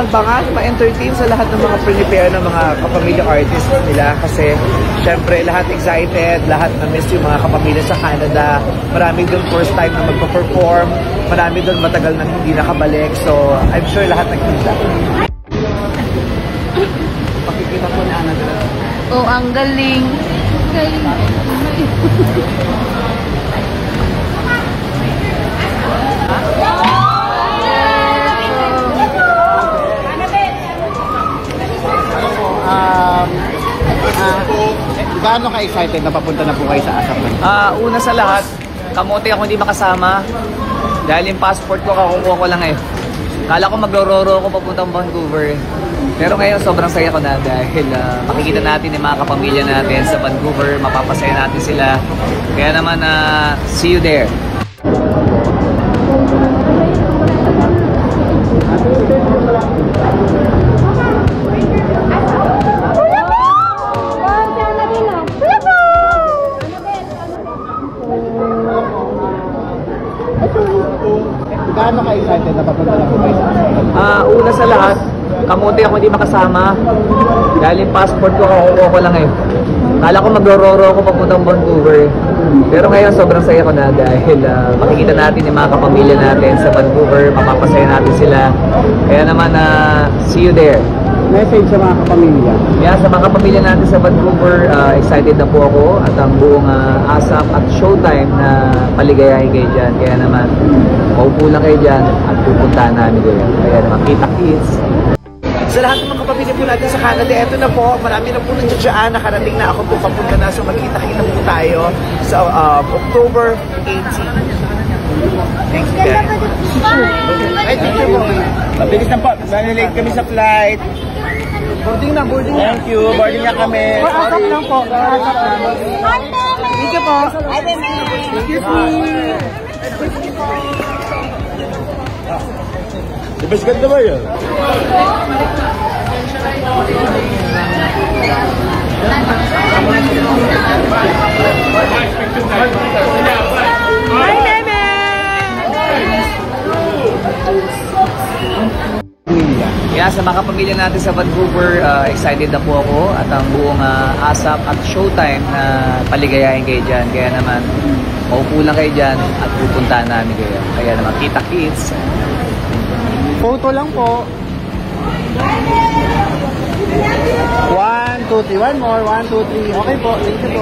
maabangan, ma-entertain sa lahat ng mga prepare ng mga kapamilya artists nila kasi syempre lahat excited, lahat na-miss yung mga kapamilya sa Canada. Marami doon first time na magpa-perform, marami doon matagal na hindi nakabalik. So I'm sure lahat nagkita. Pakikita po ni Ana doon. Oh, ang galing. Galing. Gaano ka-excited na papunta na po kayo sa ASAP? Una sa lahat, kamote ako hindi makasama dahil yung passport ko kakukuha ko lang Kala ko magro-roro ako papuntang Vancouver. Pero ngayon sobrang saya ko na dahil makikita natin yung mga kapamilya natin sa Vancouver, mapapasaya natin sila. Kaya naman, see you there. Gaano ka-excited na papunta na po kayo sa ASAP? Una sa lahat, kamote ako hindi makasama dahil yung passport ko kakukuha ko lang Kala ko magro-roro ako papuntang Vancouver. Pero ngayon sobrang saya ko na dahil makikita natin yung mga kapamilya natin sa Vancouver, mapapasaya natin sila. Kaya naman, see you there. Message sa mga kapamilya. Yeah, sa mga kapamilya natin sa Vancouver, excited na po ako at ang buong ASAP at Showtime na paligayahin kayo dyan. Kaya naman, maupo lang kayo dyan at pupuntahan namin kayo. Kaya naman, kita-kits. Sa lahat ng mga kapamilya po natin sa Canada, eto na po, marami na po nandiyan, nakarating na ako po, papunta na. So magkita-kita po tayo sa October 18. Thanks again. Ay, teacher po. Mabilis na po. Nalilate kami sa flight. Boarding na. Thank you. Boarding na kami. ASAP lang po. ASAP lang. Thank you po. Excuse me. Mas ganda ba yun? Hi, Meme! Yeah, sa mga kapamilya natin sa Vancouver, excited na po ako at ang buong ASAP at Showtime na paligayahin kayo dyan. Kaya naman, maupo lang kayo dyan at pupuntahan namin kayo. Kaya naman, kita-kits. Photo lang po. 1, 2, 3. One more. 1, 2, 3. Okay po. Thank you po.